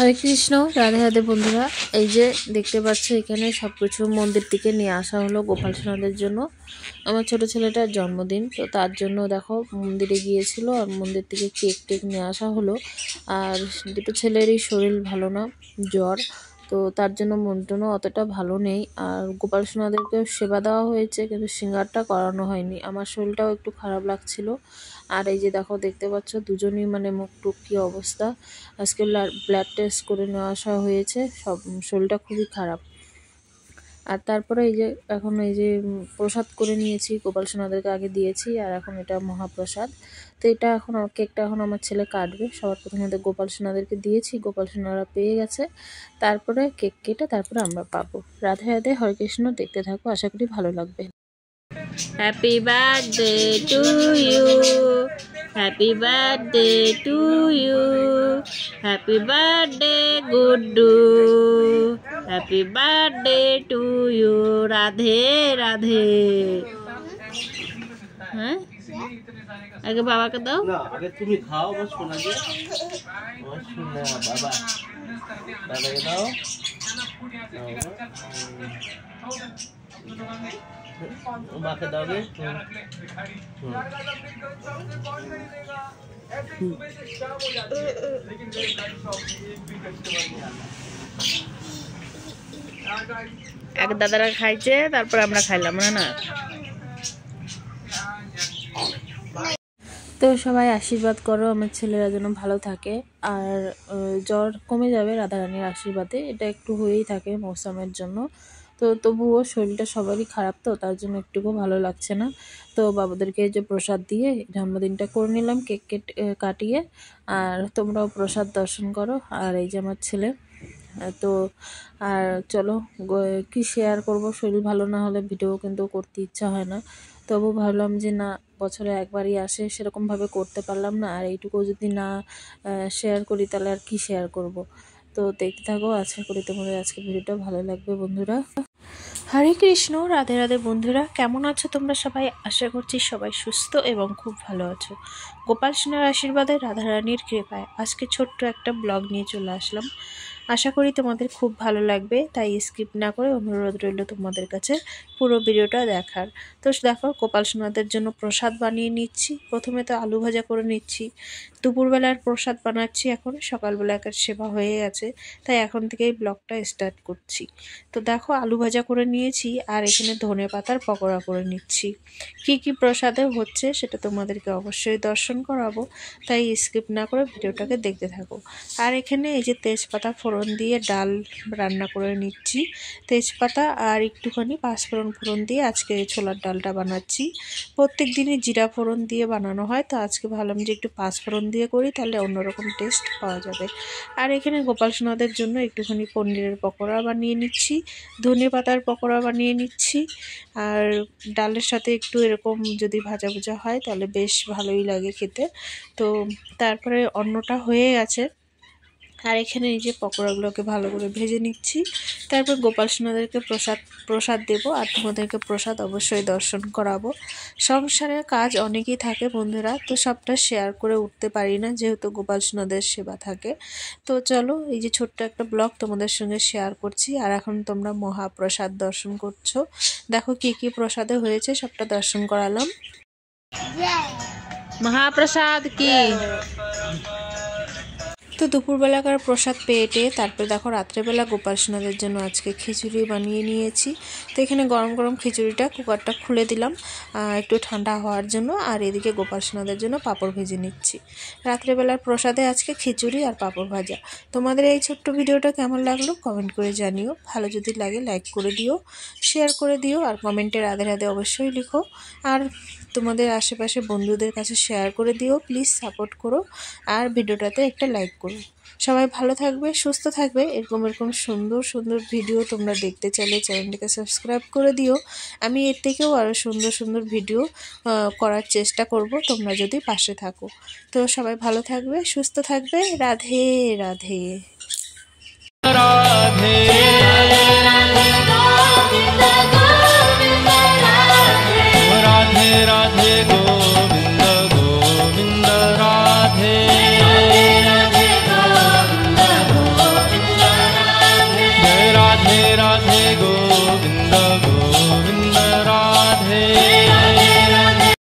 হরে কৃষ্ণ, রাধে রাধে বন্ধুরা। এই যে দেখতে পাচ্ছ এখানে সবকিছু মন্দির থেকে নিয়ে আসা হলো গোপাল সোনাদের জন্য। আমার ছোট ছেলেটার জন্মদিন, তো তার জন্য দেখো মন্দিরে গিয়েছিল আর মন্দির থেকে কেক টেক নিয়ে আসা হলো। আর দুটো ছেলেরই শরীর ভালো না, জ্বর, তো তার জন্য মনটনও অতটা ভালো নেই। আর গোপাল সোনাদেরকেও সেবা দেওয়া হয়েছে, কিন্তু সিঙ্গারটা করানো হয়নি। আমার শরীরটাও একটু খারাপ লাগছিল। আর এই যে দেখো দেখতে পাচ্ছ দুজনই মানে মুখ টুক কী অবস্থা। আজকে ব্লাড টেস্ট করে নিয়ে আসা হয়েছে, সব শরীরটা খুবই খারাপ। আর তারপরে এই যে এখন এই যে প্রসাদ করে নিয়েছি, গোপাল সোনাদেরকে আগে দিয়েছি, আর এখন এটা মহাপ্রসাদ। তো এটা এখন কেকটা এখন আমার ছেলে কাটবে। সবার প্রথমে গোপাল সোনাদেরকে দিয়েছি, গোপাল সোনারা পেয়ে গেছে, তারপরে কেক কেটে তারপরে আমরা পাবো। রাধে রাধে, হরে কৃষ্ণ। দেখতে থাকো, আশা করি ভালো লাগবে। Happy birthday to you, happy birthday to you, happy birthday Guddu, happy birthday to you. Radhe Radhe. হ্যাঁ, আগে বাবাকে দাও। না, আগে তুমি খাও, বস শোনা দিয়ে। বস শোনা বাবা, দাদাকে দাও। মাকে দাও গে। এক দাদারা খাইছে, তারপর আমরা খাইলাম না। তো সবাই আশীর্বাদ করো আমার ছেলেরা যেন ভালো থাকে, আর জ্বর কমে যাবে রাধারানীর আশীর্বাদে। এটা একটু হয়েই থাকে মৌসুমের জন্য। তো তবুও শরীরটা সবারই খারাপ, তো তার জন্য একটুকু ভালো লাগছে না। তো বাবুদেরকে যে প্রসাদ দিয়ে জন্মদিনটা করে নিলাম, কেক কাটিয়ে। আর তোমরাও প্রসাদ দর্শন করো। আর এই যে আমার ছেলে, তো আর চলো কি শেয়ার করব, শরীর ভালো না হলে ভিডিও কিন্তু করতে ইচ্ছা হয় না। তবু ভাবলাম যে না, বছরে একবারই আসে, সেরকমভাবে করতে পারলাম না। আর এইটুকু যদি না শেয়ার করি তাহলে আর কি শেয়ার করব। তো দেখতে থাকো, আশা করি তোমাদের আজকে ভিডিওটা ভালো লাগবে বন্ধুরা। হরে কৃষ্ণ, রাধে রাধে বন্ধুরা। কেমন আছো তোমরা সবাই? আশা করছি সবাই সুস্থ এবং খুব ভালো আছো। গোপাল সোনার আশীর্বাদে, রাধারানীর কৃপায় আজকে ছোট্ট একটা ব্লগ নিয়ে চলে আসলাম। আশা করি তোমাদের খুব ভালো লাগবে, তাই স্কিপ না করে অনুরোধ রইল তোমাদের কাছে পুরো ভিডিওটা দেখার। তো দেখো, গোপাল সোনাদের জন্য প্রসাদ বানিয়ে নিচ্ছি। প্রথমে তো আলু ভাজা করে নিচ্ছি। দুপুরবেলার প্রসাদ বানাচ্ছি, এখন সকালবেলা একার সেবা হয়ে গেছে, তাই এখন থেকেই ব্লগটা স্টার্ট করছি। তো দেখো, আলু ভাজা করে নিয়েছি, আর এখানে ধনে পাতার পকোড়া করে নিচ্ছি। কি কি প্রসাদে হচ্ছে সেটা তোমাদেরকে অবশ্যই দর্শন করাবো, তাই স্কিপ না করে ভিডিওটাকে দেখতে থাকো। আর এখানে এই যে তেজপাতা ফোড়ন দিয়ে ডাল রান্না করে নিচ্ছি। তেজপাতা আর একটুখানি পাঁচফোড়ন ফোড়ন দিয়ে আজকে ছোলার ডালটা বানাচ্ছি। প্রত্যেক দিনই জিরা ফোড়ন দিয়ে বানানো হয়, তো আজকে ভাবলাম যে একটু পাঁচফোড়ন দিয়ে করি, তাহলে অন্যরকম টেস্ট পাওয়া যাবে। আর এখানে গোপাল সোনাদের জন্য একটুখানি পনিরের পকোড়া বানিয়ে নিচ্ছি, ধনে পাতার পকোড়া বানিয়ে নিচ্ছি। আর ডালের সাথে একটু এরকম যদি ভাজা ভাজা হয় তাহলে বেশ ভালোই লাগে খেতে। তো তারপরে অন্নটা হয়ে গেছে, আর এখানে এই যে পকোড়াগুলোকে ভালো করে ভেজে নিচ্ছি। তারপর গোপাল সোনাদেরকে প্রসাদ দেব, আর তোমাদেরকে প্রসাদ অবশ্যই দর্শন করাবো। সংসারের কাজ অনেকই থাকে বন্ধুরা, তো সবটা শেয়ার করে উঠতে পারি না, যেহেতু গোপাল সোনাদের সেবা থাকে। তো চলো, এই যে ছোট্ট একটা ব্লগ তোমাদের সঙ্গে শেয়ার করছি। আর এখন তোমরা মহাপ্রসাদ দর্শন করছো। দেখো কি কি প্রসাদে হয়েছে, সবটা দর্শন করালাম। মহাপ্রসাদ কি? তো দুপুরবেলাকার প্রসাদ পেটে তারপরে দেখো রাত্রেবেলা গোপাল সোনাদের জন্য আজকে খিচুড়ি বানিয়ে নিয়েছি। তো এখানে গরম গরম খিচুড়িটা কুকারটা খুলে দিলাম একটু ঠান্ডা হওয়ার জন্য, আর এদিকে গোপাল সোনাদের জন্য পাঁপড় ভেজে নিচ্ছি। রাত্রেবেলার প্রসাদে আজকে খিচুড়ি আর পাঁপড় ভাজা। তোমাদের এই ছোট্ট ভিডিওটা কেমন লাগলো কমেন্ট করে জানিও। ভালো যদি লাগে লাইক করে দিও, শেয়ার করে দিও, আর কমেন্টে রাধে রাধে অবশ্যই লিখো। আর তোমাদের আশেপাশে বন্ধুদের কাছে শেয়ার করে দিও, প্লিজ সাপোর্ট করো, আর ভিডিওটাতে একটা লাইক করো। সবাই ভালো থাকবে, সুস্থ থাকবে। এরকম সুন্দর সুন্দর ভিডিও তোমরা দেখতে চাইলে চ্যানেলটিকে সাবস্ক্রাইব করে দিও। আমি এর থেকেও আরও সুন্দর সুন্দর ভিডিও করার চেষ্টা করব, তোমরা যদি পাশে থাকো। তো সবাই ভালো থাকবে, সুস্থ থাকবে। রাধে রাধে। রাধে।